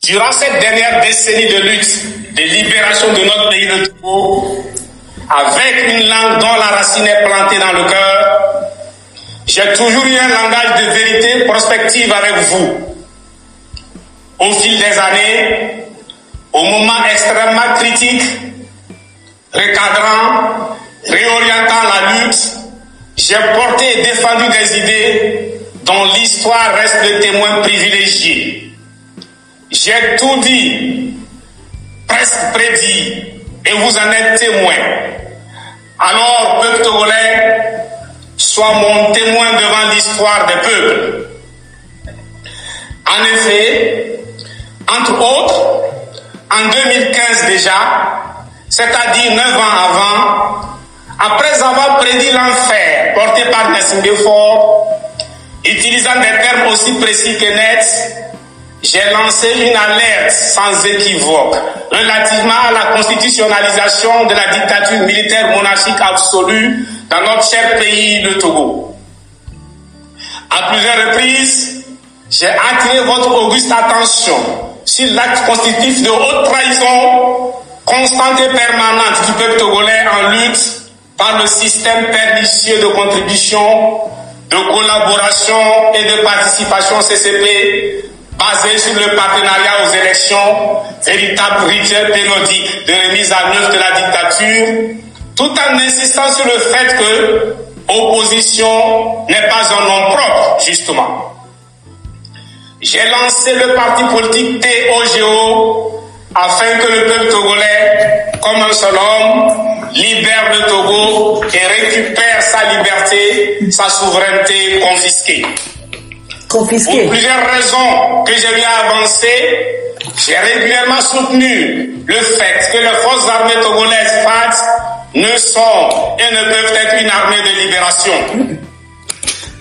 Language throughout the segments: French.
Durant cette dernière décennie de lutte, de libération de notre pays de Togo, avec une langue dont la racine est plantée dans le cœur, j'ai toujours eu un langage de vérité prospective avec vous. Au fil des années, au moment extrêmement critique, recadrant, réorientant la lutte, j'ai porté et défendu des idées dont l'histoire reste le témoin privilégié. J'ai tout dit, presque prédit, et vous en êtes témoin. Alors, peuple togolais, sois mon témoin devant l'histoire des peuples. En effet, entre autres, en 2015 déjà, c'est-à-dire 9 ans avant, après avoir prédit l'enfer porté par Nassim Béfort, utilisant des termes aussi précis que nets, j'ai lancé une alerte sans équivoque relativement à la constitutionnalisation de la dictature militaire monarchique absolue dans notre cher pays, le Togo. À plusieurs reprises, j'ai attiré votre auguste attention sur l'acte constitutif de haute trahison constante et permanente du peuple togolais en lutte par le système pernicieux de contribution, de collaboration et de participation CCP basé sur le partenariat aux élections, véritable rituel pénodique de remise à neuf de la dictature, tout en insistant sur le fait que opposition n'est pas un nom propre, justement. J'ai lancé le parti politique TOGO afin que le peuple togolais, comme un seul homme, libère le Togo et récupère sa liberté, sa souveraineté confisquée. Pour plusieurs raisons que je viens avancer, j'ai régulièrement soutenu le fait que les forces armées togolaises FAT ne sont et ne peuvent être une armée de libération.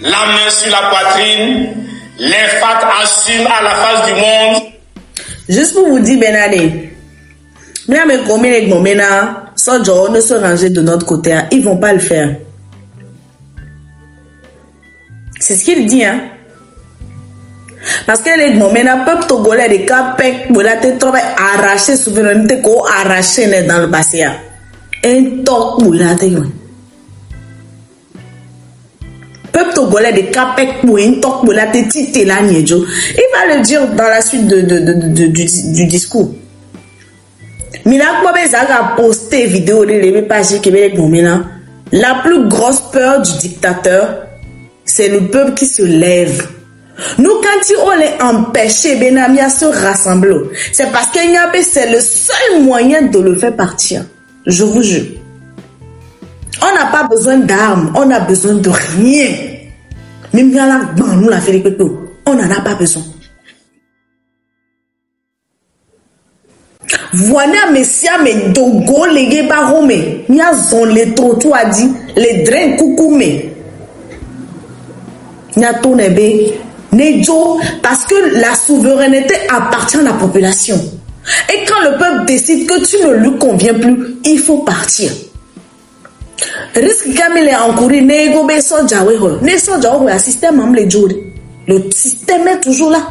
La main sur la poitrine, les FAT assument à la face du monde. Juste pour vous dire, Benadé, même combien les Gomena, Sodjo ne se ranger de notre côté, ils vont pas le faire. C'est ce qu'il dit, hein. Parce que les Gomena, peuple togolais, les capins, vous l'avez trouvé arraché, souveraineté, qu'on arraché dans le bassin. Un toc, vous l'avez peuple togolais des capec pour un toc, vous l'avez tité là, il va le dire dans la suite du discours. Mina Kobeza a posté vidéo de les pages qui veulent Gomena. La plus grosse peur du dictateur, c'est le peuple qui se lève. Nous, quand on les empêché, Benamia se rassembler, c'est parce qu'il y a c'est le seul moyen de le faire partir. Je vous jure. On n'a pas besoin d'armes, on a besoin de rien. Même là, nous la fait on n'en a pas besoin. Voilà, messia, mais dogo, les guébarome, il y a zon les trottoirs dit, les drains coucoume. Il y a ton ébé. Parce que la souveraineté appartient à la population. Et quand le peuple décide que tu ne lui conviens plus, il faut partir. Risque Camille est encouru, le système le système est toujours là.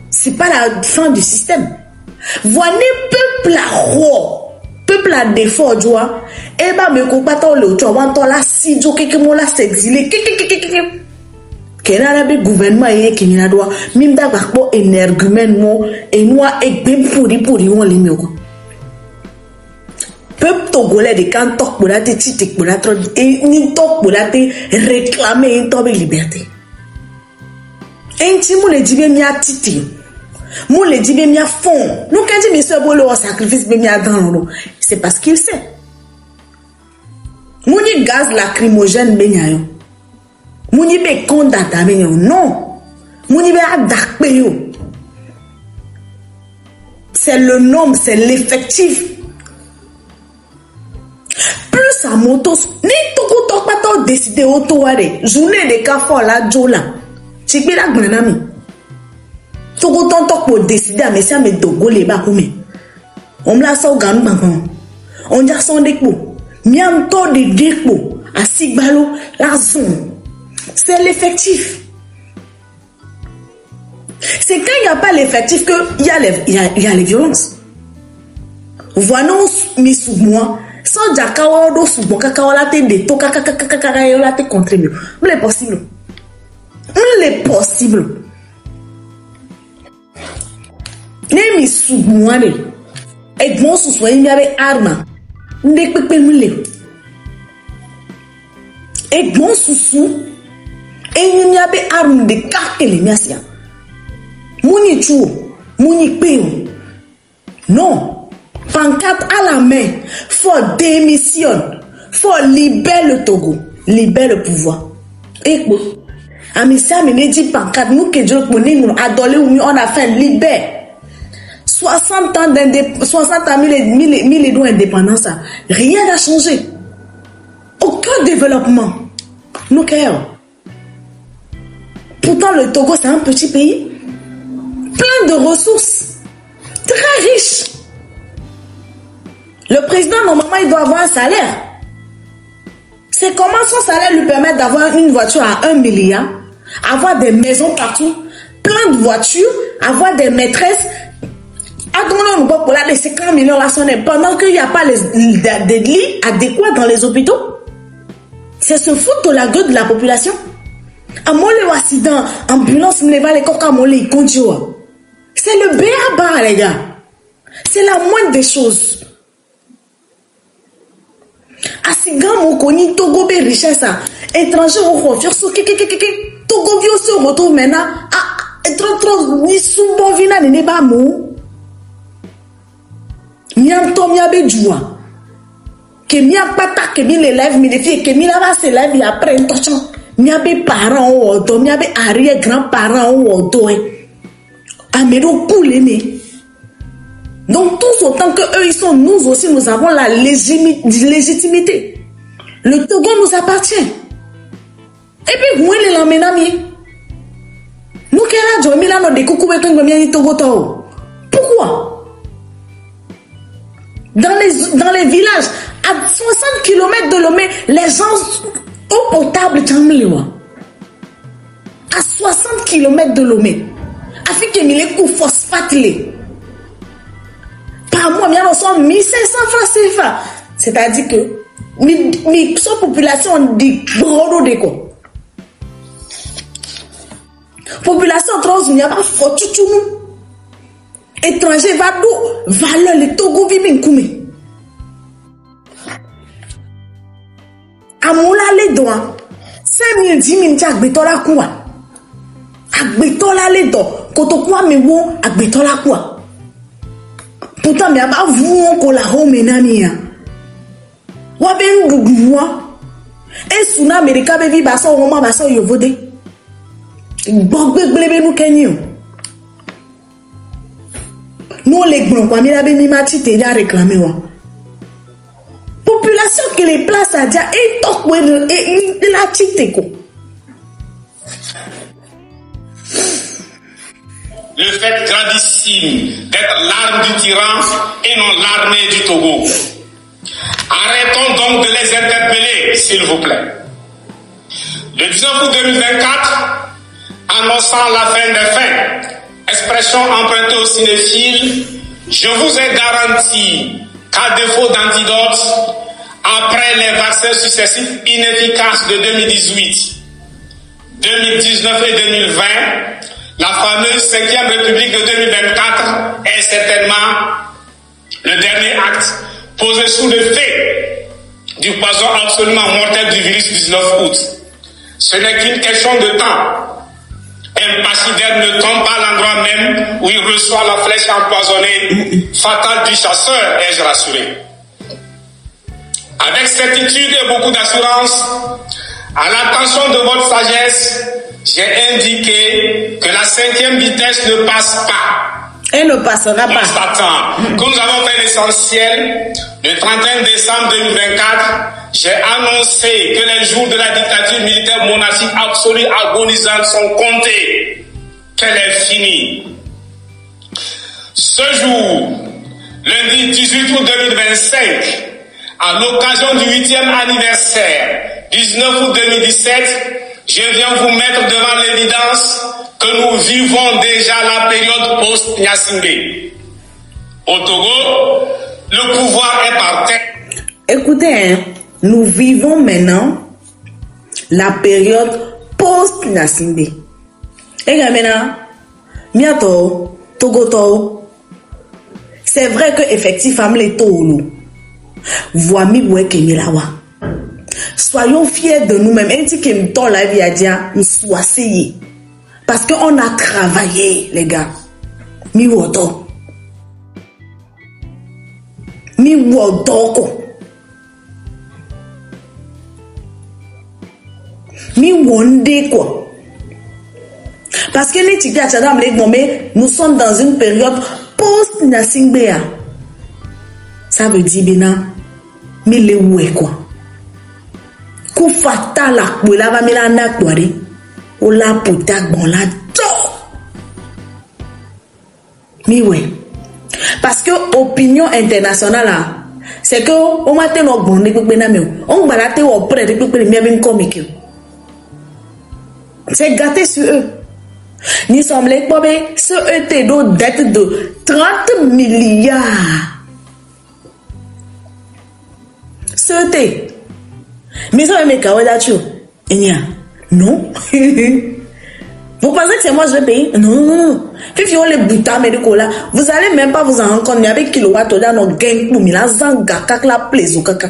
C'est pas la fin du système. Voilà peuple à roi. Peuple a défaut joie et bah me combattant le joie wanto la si jo keke mo la s'exiler kena la be gouvernement et kena doit mim da bakbo énergumen mo et moi et bem pourri on les mioko peuple togolais de quand tok pour la tite pour la trop et ni tok pour la réclamer une tobe liberté intimo le dit bien a tite moi le dit bien fond nous quand dit monsieur bolo au sacrifice bien dans c'est parce qu'il sait mouni gaz lacrymogène benyayo mouni be condata benyo non mouni be adakpeyo c'est le nombre c'est l'effectif plus à motos ni tout pas tant décider autoware journée de café la jola chikbe la gbenami tout tant pour décider mais ça me dogo les ba koumé on me la so ganu bankan on ja son dekpo miam to de dekpo asigbalo la zone C'est l'effectif. C'est quand il n'y a pas l'effectif qu'il y a les violences. Voilà, mis sous moi. Sans Jakawa, sous moi, Kakaola, te de to, Kakaola, te contribue. Mais c'est possible. C'est possible. Les mis sous moi, et bon, sous soi, il y avait arme. Ne peut pas me le. Et bon, sous et il y avait arme de carte les miasia. Mouni chou, mouni péo. Non. Pancarte à la main, faut démission, faut libérer le Togo, libérer le pouvoir. Et quoi? Amissa me dit pancarte, nous que Dieu nous adolé ou on a fait libérer. 60 ans d'indépendance, rien n'a changé. Aucun développement. Nous qu'est-ce? Pourtant le Togo c'est un petit pays, plein de ressources, très riche. Le président, normalement, il doit avoir un salaire. C'est comment son salaire lui permet d'avoir une voiture à 1 milliard, avoir des maisons partout, plein de voitures, avoir des maîtresses. Attendons, pour la les 50 millions là, pendant qu'il n'y a pas des lits adéquats dans les hôpitaux. C'est se foutre de la gueule de la population. À mon accident, ambulance, c'est le béaba, les gars. C'est la moindre des choses. Asigan mon koni Togo be richesse étranger au confiance Togo vio se retrouve maintenant trop ni sumbo vina ne ba mo miam to mia be joie que mia pata que mi l'élève mi défie que mi la va se lève après un temps mia be parents ou to mia be arrière grands-parents ou to améro pouléné. Donc tous autant que eux ils sont, nous aussi nous avons la légitimité. Le Togo nous appartient. Et puis moi les l'emmenami. Nous qui là dormi là nos découcou et quand bien Togo Togo. Pourquoi? Dans les villages à 60 km de Lomé, les gens eau potable tchamblewa. À 60 km de Lomé. Afin que mi les coups phosphate les. Par mois, nous avons 1500 francs CFA. C'est-à-dire que sa population dit gros de quoi. Population trans, il n'y a pas fort tout. Étranger va d'où valeur le Togo vit koumé. Amoula les doigts. 5 000, 10 000 jak betola quoi. Agbetola les doigts. Kotokwa me wo agbetola quoi. Pourtant, il n'y a pas vous qu'on la homenania. Waben Doudouwa. Et sous l'Amérique, baby, basso, roman, basso, yovode. Bogbe, blebe, nous, kenyo. Nous, les blancs, quoi, mais la baby, mati, t'es déjà réclamé, wa. Population qui les place à dire, et toc, et la tite, quoi. Le fait gravissime d'être l'arme du tyran et non l'armée du Togo. Arrêtons donc de les interpeller, s'il vous plaît. Le 19 août 2024, annonçant la fin des fins, expression empruntée aux cinéphiles, je vous ai garanti qu'à défaut d'antidote, après les vaccins successifs inefficaces de 2018, 2019 et 2020, la fameuse 5e République de 2024 est certainement le dernier acte posé sous l'effet du poison absolument mortel du virus 19 août. Ce n'est qu'une question de temps. Un pachyderme ne tombe pas à l'endroit même où il reçoit la flèche empoisonnée fatale du chasseur, ai-je rassuré. Avec certitude et beaucoup d'assurance, à l'attention de votre sagesse, j'ai indiqué que la 5e vitesse ne passe pas. Elle ne passera pas. Constatant que nous avons fait l'essentiel, le 31 décembre 2024, j'ai annoncé que les jours de la dictature militaire monarchique absolue agonisante sont comptés, qu'elle est finie. Ce jour, lundi 18 août 2025, à l'occasion du 8e anniversaire, 19 août 2017, je viens vous mettre devant l'évidence que nous vivons déjà la période post-Gnassingbé. Au Togo, le pouvoir est par terre. Écoutez, hein, nous vivons maintenant la période post-Gnassingbé. Et maintenant, bientôt, Togo, c'est vrai que effectivement les Togo, voici où que là. Soyons fiers de nous-mêmes. Et dit que dans la vie à dire, nous soyons essayés. Parce qu'on a travaillé, les gars. Mi woto. Mi woto. Mi wonde quoi. Parce que les tickets à nous sommes dans une période post-Gnassingbé. Ça veut dire, bien, mais les oué quoi. Kou fatal la kou la va me la nak boire. O la poutak bon la do. Mais ouais. Parce que opinion internationale là, c'est que on m'a tenu au bon de kou na me. On va la te au près de kou me bien comique. C'est gâté sur eux. Nous sommes les pauvres, ce était de dette de 30 milliards. C'était. Mais ça, mais quand non. Vous pensez que c'est moi je vais payer? Non. Puis vous les boutons médicaux là, vous allez même pas vous en rendre compte. Avec kilowatt là, nos gains pour la zanga, kak la plaise ou kaka.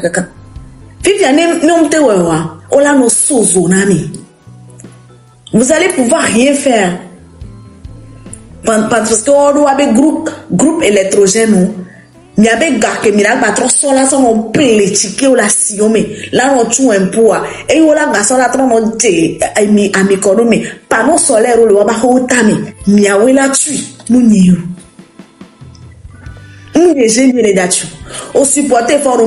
Puis vous allez même te voir, on a nos sous-zonami. Vous allez pouvoir rien faire. Parce que on doit avec groupe électrogène. Il y a des gars qui mirent pas trop sol là, on peut les tickets ou la siomé. Là on tue un poids. Et on la gars là trop on té ami panneau solaire ou le waba hotami. Miawe là tu nous niou. Nous les jeunes les datu. Au supporter fort,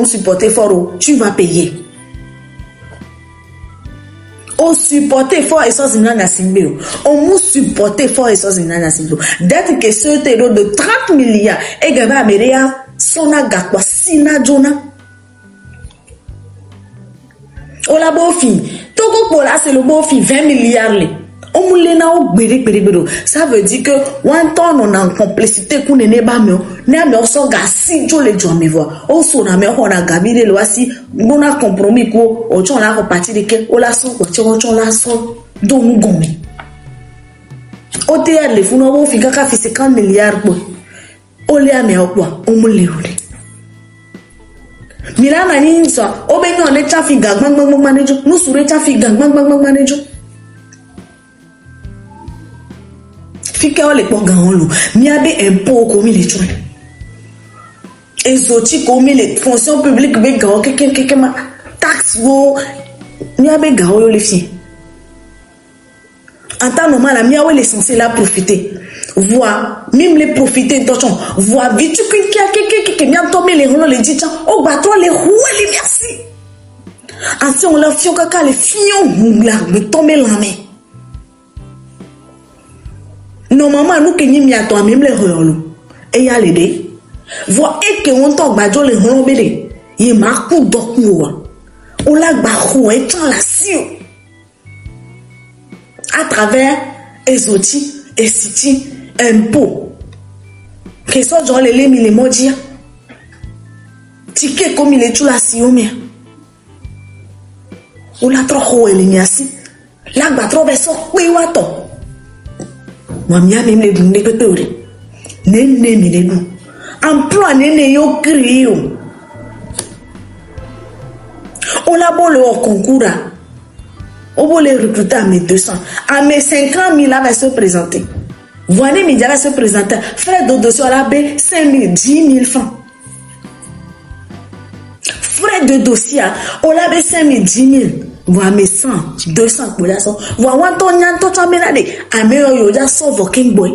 tu vas payer. Au supporter fort et sans inana simbio. On mou supporter fort et sans inana simbio. D'être que ce terreau de 30 milliards et gaba améria sona gakwa sina jona. O la bofi. Togo pour là c'est le bofi 20 milliards li. On mou lena o gbere. Ça veut dire que one ton on en complicité qu'on ne ba me. Ne me so ga si jo le jo me voir. O so na me on a gabire lo asi on a compromis ko o chon la ko parti de ke o la so ko chon la so do nous gomme. O te le funo bo fi kaka fi 50 milliards boy. O le ame o kwa o mo le ole. Mila mani so o be no le chafi gagban manager no sure chafi gagban manager. Fika o le po gan lo mi abe impôt ko mi le chon. Ezoti comme les fonctions publiques be ga keke ma taxe wo mi abe ga o le fi. En temps normal la mi a est censé la profiter. Voir même les profiter d'aujourd'hui. Voir vite que mi a tombé les rouleaux les dit oh bateau les roues les merci. Ainsi on la fion kaka les fion la me tomber la main. Normalement nous que ni mi a toi même les rouleaux et y a l'aider. Voir et que on tombe bateau les rouleaux bébé. Il m'a coup d'oku. On la barou et tant la sio. À travers les outils et sites impôts. Que soit genre les modia. Ticket comme il est tout la siomia. Ou la trop haut et l'ignaci. La batro beso oui wato. Moi mia même les bounes que tu Nene mi les bounes. Emploi nene yo créé. On la bon le concours. On va les recruter à mes 200. À mes 50 000, là, va se présenter. Voyez, médias va se présenter. Frais de dossier à la baie, 5 000, 10 000 francs. Frais de dossier, on la baie 5 000, 10 000. Voyez, mes 100, 200 pour la son. Voyez, on t'en menade. À mes yoja son working boy.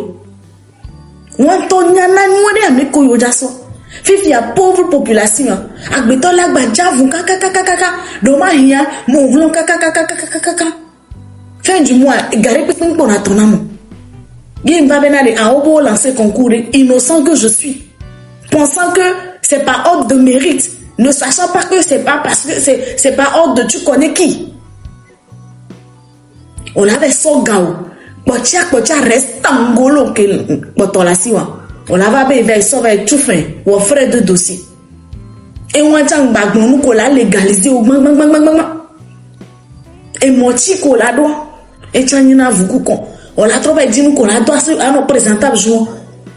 On t'en menade à mes yoja son. Fifi a pauvre population. Agbeto la gbadjavou kaka. Doma hiya mon vlon kaka. Fin du mois, garé pétin pour attendre. Gim va benale a obo lancer concours innocent que je suis. Pensant que c'est pas ordre de mérite, ne sachant pas que c'est pas parce que c'est pas ordre de tu connais qui. On l'avait sogao. Pocha reste angolo que potola siwa. On l'avait veille sauver tout fin. Ou frère de dossier. Et on a un bagon nous qu'on l'a légalisé au bang. Et moti qu'on la doit. Et tchanina vous qu'on. On l'a trouvé dit nous qu'on la doit à nos présentables jour.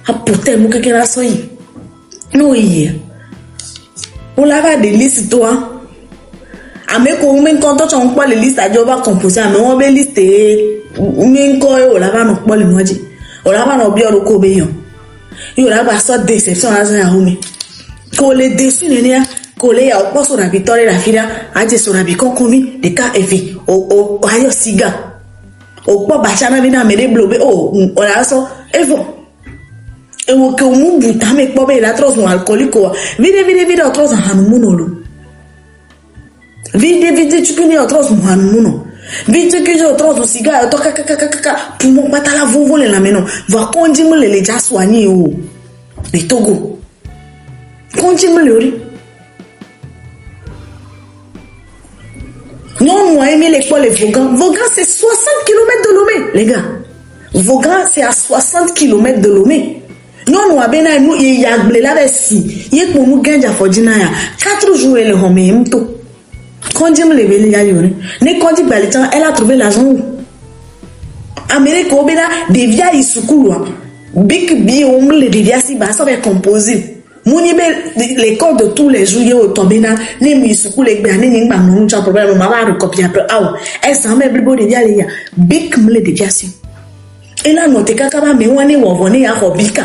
A poter mou que la soyi. Non hier. On l'avait des listes toi. Ame ko men konto chon kwa le liste ajoba composer ame won be liste men ko o la ba no po le moji o la ba no bi oro ko be yan yo la ba so déception asa ya humi ko le déçu nenia ko le ya o so na victoire la fira aje so na bi kon convi de ka evi o ayo siga o po ba chana bi na me de blobe o la so evo e wo ke mu buta me po be la tros no alcoolique vide o tros hanu munolo Vide tu peux dire trop muhanuno. Vide que je trop cigare to kaka pour mon patala vous voler la menon. Va conduire les déjà soigner ou les Togo. Conduire le non, nous aimé l'école les Vaughan. Vaughan c'est 60 km de Lomé, les gars. Vaughan c'est à 60 km de Lomé. Non, nous abena nous y a blé la si. Y pour nous gagner fodina ya. 4 jours le homé mto. Quand je me lève les gars, ne quand elle a trouvé l'argent où Amérique au Bénin devia isukulu big bi on le devia si bas ça va composer Mounibe l'école de tous les jours au Tobina ne mi isukulu les gars ne ngba non cha problème ma va recopier un peu ah elle s'en met blibo devia les gars big me le devia si et là noté kaka ba me wane wo vone ya hobika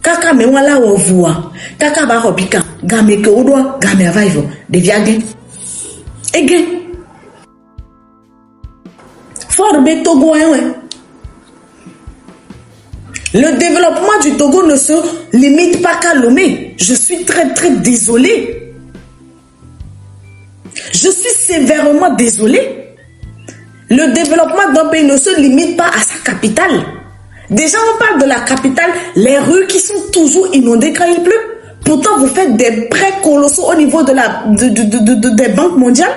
kaka me wala wo vua kaka ba hobika game ke odwa game avaivo devia gen again. Fort B Togo, le développement du Togo ne se limite pas qu'à Lomé. Je suis très désolée. Je suis sévèrement désolée. Le développement d'un pays ne se limite pas à sa capitale. Déjà, on parle de la capitale, les rues qui sont toujours inondées quand il pleut. Pourtant, vous faites des prêts colossaux au niveau de des banques mondiales.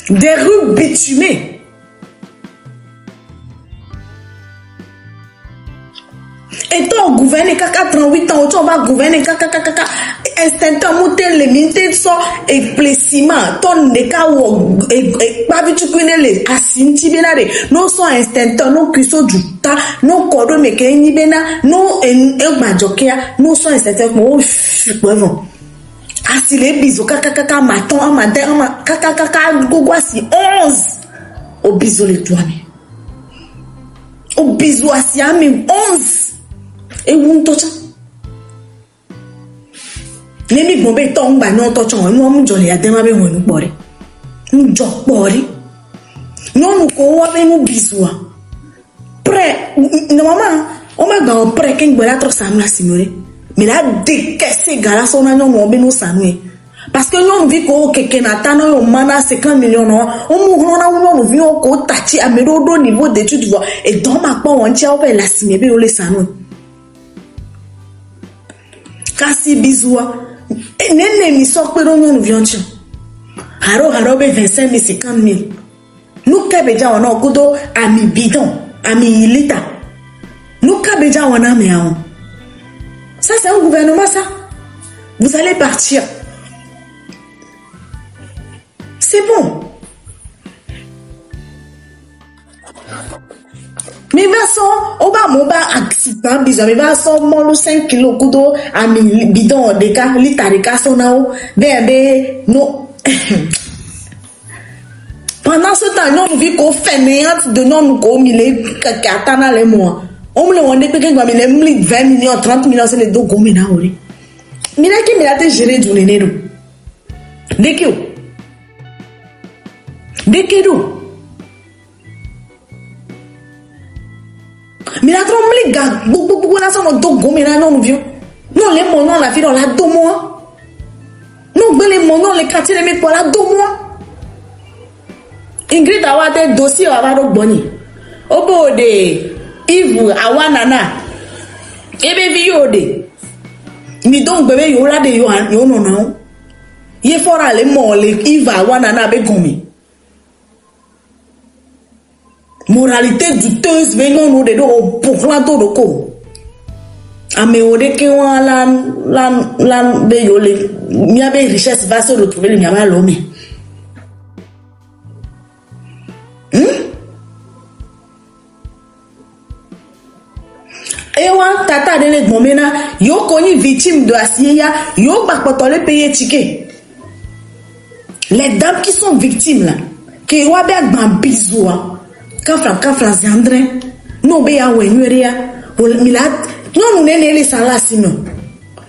Des rues bitumées. Et toi, gouverner kaka 38 ans, tu vas gouverner kaka instantanément les minutes sont et plessiment ton de cas ou pas vu tu connais les asinti benare non sont instantanément non cuisson du ta non corps mais que ni bena non et majokia non sont instantanément bon asi les bisous kaka maton amatin kaka gogwasi 11 au bisou les toi au bisou asi ami 11 et où tocha Nemi bombe tong ba no to chon no mu jole adema be wonu bore njo bore no nu ko wa be nu biswa pre no mama o ma gba pre ken gbara tro samla simore me la décaisser gala so na no be no sanwe parce que no vi ko keke na tano yo mana 50 millions no o mu ho na no vi o ko tachi amero do niveau d'étude voir et dans ma pa won chia o be la simebe o le sanwe kasi biswa nene mi so pe ron nous vions haro be 25 000 50 000 nous kabeja wana godo ami bidon ami lita nous kabeja wana me aon ça c'est un gouvernement ça vous allez partir c'est bon mais va oba moba accident bizarre va so molo 5 kg kudo ami bidon de ka lita de ka so nao bébé no pendant ce temps non vi ko fainéante de non ko mile katana les mois on me le wonde pe ngwa mile 20 millions 30 millions c'est les do go mina ori mina ki mila te gérer du nenero dekero mais la trompe gars beaucoup là sont donc gomena non nous vieux non les mon non la fille dans la 2 mois non ben les mon non les quartiers les mettre pour la 2 mois Ingrid a des dossiers à avoir boni obode Yves awanana ebe viode mi donc bébé yo la de yo non Il faut aller moller, il va wana be gomi. Moralité douteuse, venons nous de do pour la do ko. Ame ode ke wa lan be yole, miabe richesse va se retrouver le miaba l'homme. Ewa tata de le gomena, yo koni victime de Asieya, yo bakpotole payer ticket. Les dames qui sont victimes là, qui ont bien bambisou, quand Zandrin, non be ya wenueria, milad, non nous n'est les salaires sinon.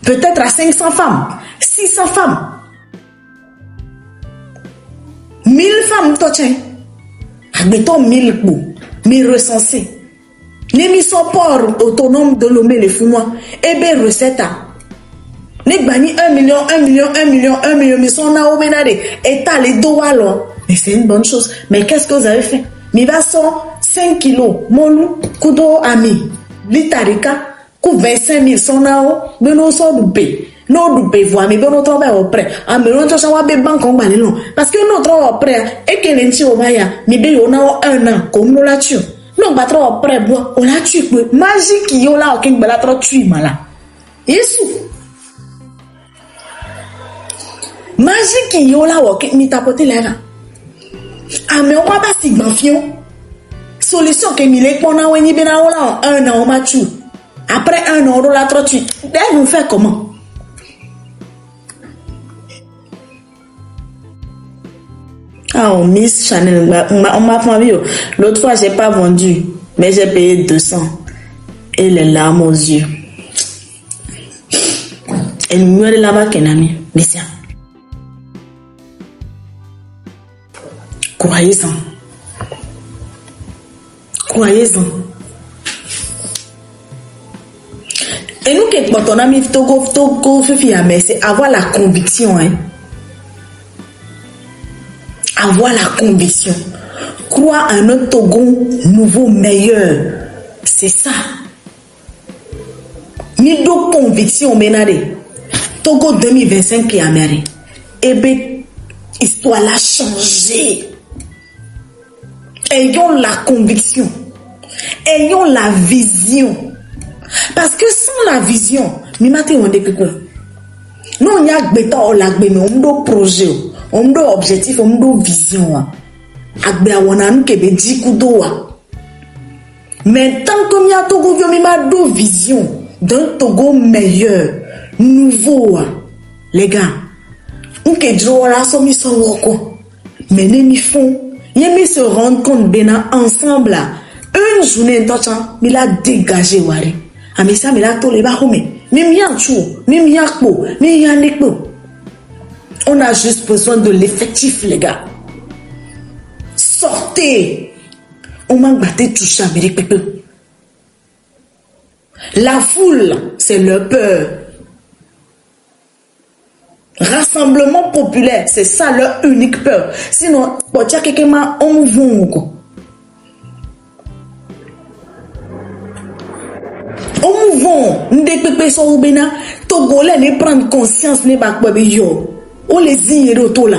Peut-être à 500 femmes, 600 femmes, 1000 femmes tochen. Admettons 1000 coups, 1000 recensés. L'émission port autonome de l'homme les foumois, et bien recette. Les bannis 1 million, mais son a oménade, et t'as les dos alors. Mais c'est une bonne chose. Mais qu'est-ce que vous avez fait? Mi va son 5 kilos, mon loup, kudo ami, l'itarika, kou 25 000, son a o, mais non son doupé. Non doupé, voix, mais bon, notre travail auprès. Ah, mais non, tu as des banques en balilon. Parce que notre travail auprès, et que l'enti au baya, mais bien, on a 1 an, comme nous la tuons. Non, bah, trop après, bois, on la tue, magique, qui y a là, aucun bala trop tue, mala. Yesu. Magique, qui y a là, aucun mi tapote là. Ah, mais on va pas si grand solution que mi les qu'on a, on y bien là, 1 an, on m'a tué. Après 1 an, on la trop tue. D'ailleurs, vous faites comment? Ah, oh, Miss Chanel, on m'a vendu. L'autre fois, j'ai pas vendu, mais j'ai payé 200. Et les larmes aux yeux. Elle me dit là-bas qu'elle a mis. Mais tiens. Croyez-en. Croyez-en. Et nous, quand on a mis Togo, c'est avoir la conviction, hein. Avoir la conviction. Croire en un Togo nouveau, meilleur. C'est ça. Ni de conviction, menade. Togo 2025 qui a méré. Eh bien, histoire l'a changé. Ayons la conviction. Ayons la vision. Parce que sans la vision, mi mate on de quelque. Non, il y a bêta on la mais on do projet. On do objectif, on do vision. Agbe awana nou kebe di kudoa. Mais tant que mi a Togo mi ma do vision d'un Togo meilleur, nouveau. Les gars, on ke dro la so mi so woko. Mais ne mi font, yemi se rendre compte bena ensemble là. Une journée d'autant, mi la dégagé wari. Ami ça mi la to le ba home. Mi mi an chou, mi mi akpo, mi yan lekpo. On a juste besoin de l'effectif, les gars. Sortez. On m'a battu tout ça, mais la foule, c'est leur peur. Rassemblement populaire, c'est ça leur unique peur. Sinon, pour dire quelqu'un m'a on va. On va. Ndekpepe so ubena. Togolais ne prendre conscience ne bakbabe yo. On les y auto là.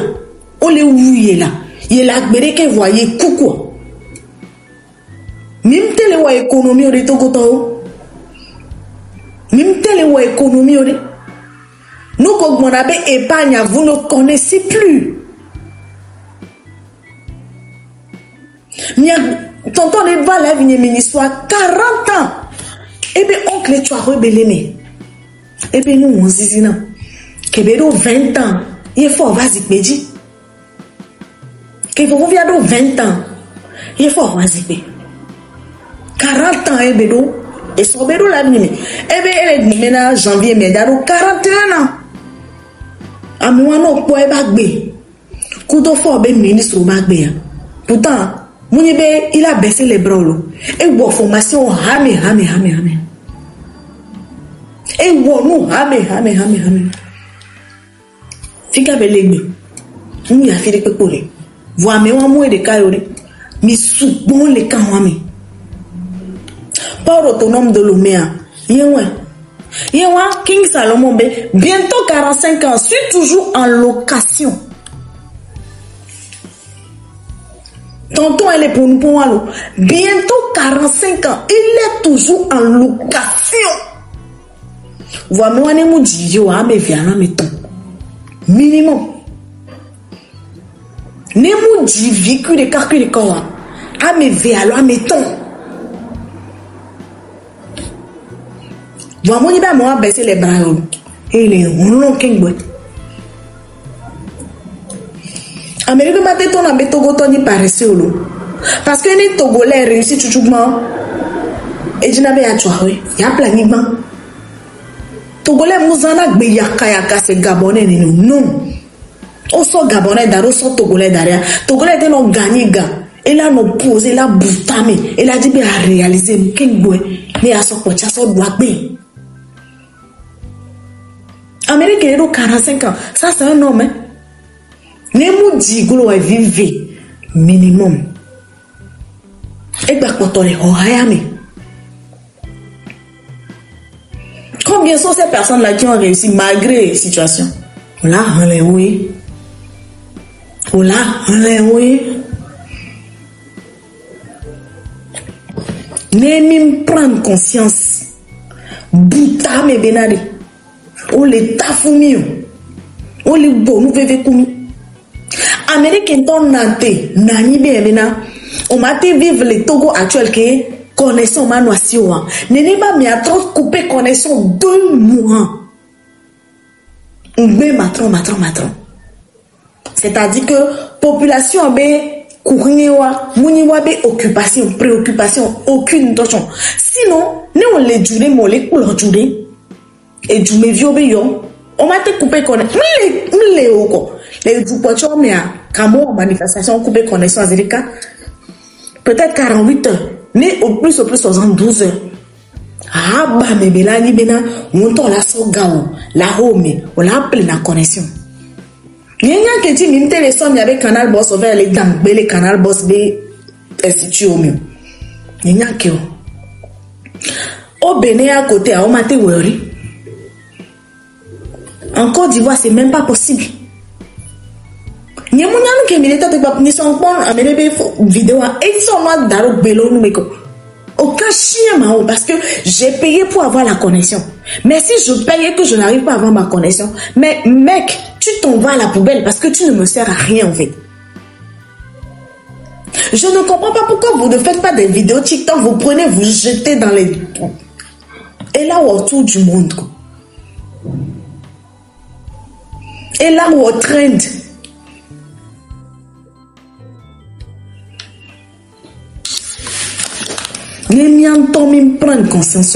On les ouille là. Il la gbere que voyez coucou. Même telle wa économie de Togo to. Même telle wa économie de. Nous comme on avait épargne, vous ne connaissez plus. Tonton les balles venir ministre 40 ans. Et bien oncle tu as rebellé. Et bien nous on dit non. Kebero 20 ans. Il faut vas-y pédi. Que vous vient de 20 ans. Il faut vas-y pédi. 40 ans et bédo. Et son bédo la nuit. Et bien elle est maintenant janvier mais dans 41 ans. À moi non pour bagbe. Kudo fort ben ministre bagbe. Pourtant, Mounibe il a baissé les bras et bon formation hame. Et bon nous hame. Fika belegbe. Nous y a fait des pepole. Voir mais on de kayore. Mais sous bon les kawame. Port autonome de l'Oméa. Yewe. Yewa King Salomon B, bientôt 45 ans, suis toujours en location. Tonton, elle est pour nous pour nous. Bientôt 45 ans, il est toujours en location. Voilà, moi, je me dis, yo, mais viens là, mettons. Minimum. Ne me dis, vécu de calcul de quoi. Ah, mais viens là, mettons. Voilà, moi, je vais baisser les bras. Et les longs kingboy. Amérique m'a dit ton amé Togo Tony paresseux parce que les Togolais réussissent toujours et je n'avais à toi oui il y a plein de Togolais mouzana gbeyaka c'est Gabonais non on sort Gabonais d'arrière sort Togolais derrière Togolais était non gagné gars et là non posé là boutamé et là dit bien à réaliser king boy mais à son poche à son doigt bien Amérique est 45 ans ça c'est un homme hein. Nemu digolo e vive minimum. Et bah quand on est combien sont ces personnes là qui ont réussi malgré les situations? Là on les oui. Là on les oui. N'aime prendre conscience. Bouta me benari. O le tafumio. O le bon nous veve koumi. Amérique est en nanté, nani bien on m'a dit vivre le Togo actuel qui est connexion manoisio. N'est pas mis à trop couper connexion 2 mois. Matron. C'est-à-dire que population be courir mouniwa be occupation, préoccupation, aucune tension. Sinon, nous on les duré molé pour leur durée et du me vieux be yon. On m'a dit couper connexion. Les Djoupochons, mais à Camo, manifestation, coupé connexion à peut-être 48 heures, mais au plus 72 heures. Ah, bah, mais Bélani Bena, on t'en la sogao, la home, on l'a appelé la connexion. Il y a un qui dit, mime téléphone, il y avait Canal Boss, over les dents, les Canal Boss, B, institut au mieux. Il y a un qui au Bénin à côté, à Omate Wori. En Côte d'Ivoire, c'est même pas possible. Ni mon ami qui milite de pas ni son bon à mes vidéo et son moi d'aro bello nous meko. Aucun chien m'a parce que j'ai payé pour avoir la connexion. Mais si je payais que je n'arrive pas à avoir ma connexion, mais mec, tu t'en vas à la poubelle parce que tu ne me sers à rien en fait. Je ne comprends pas pourquoi vous ne faites pas des vidéos TikTok, vous prenez, vous jetez dans les et là autour du monde. Et là où on trend. Les miens prennent conscience.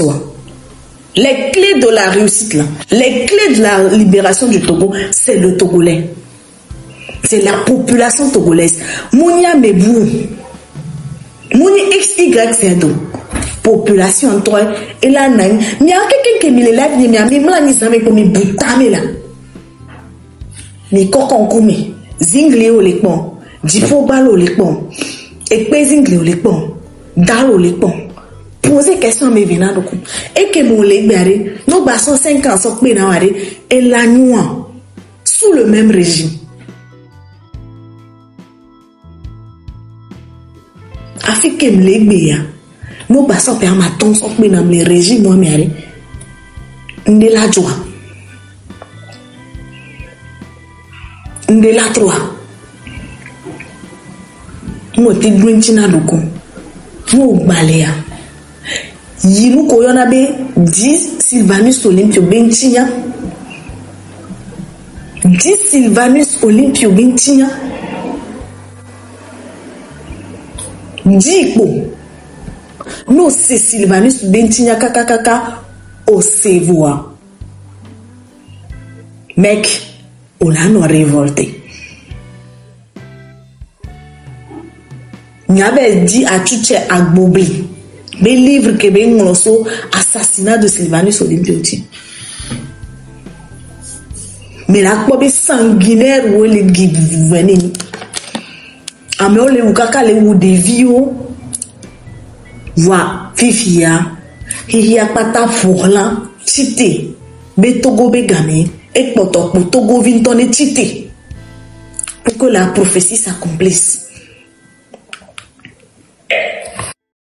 Les clés de la réussite, là, les clés de la libération du Togo, c'est le Togolais. C'est la population togolaise. Mounia Mebou. Mouni XYZ. Population en toi. Et là, il y a quelqu'un qui est là, il y a quelqu'un qui est là. Les coconcoumi. Zingli au lekpon. Difobalo lekpon. Ekpe zingli au lekpon. Dalo lekpon. Poser question mais venant donc et que mon légbéré nos bassons 5 ans sont bien et la nuit sous le même régime afin que me légbéya nos bassons permaton sont bien dans le régime moi mais de la joie de la trois moi te gruntina donc moi baléa Yinou koyona be 10 Sylvanus Olympio Bentia 10 Sylvanus Olympio Bentia 10 no c'est Sylvanus Bentia kakakaka au sevoa mec on a no révolté n'avait dit à Tuche Agbobli mes livres que ben ngoloso assassinat de Sylvanus Olympio. Mais la quoi sanguinaire où les venir. Ameo le ukaka le ou des vieux. Voix fifia, hihia pata fourlan, tite be Togo be gamé et poto Togo vintonne tite pour que la prophétie s'accomplisse.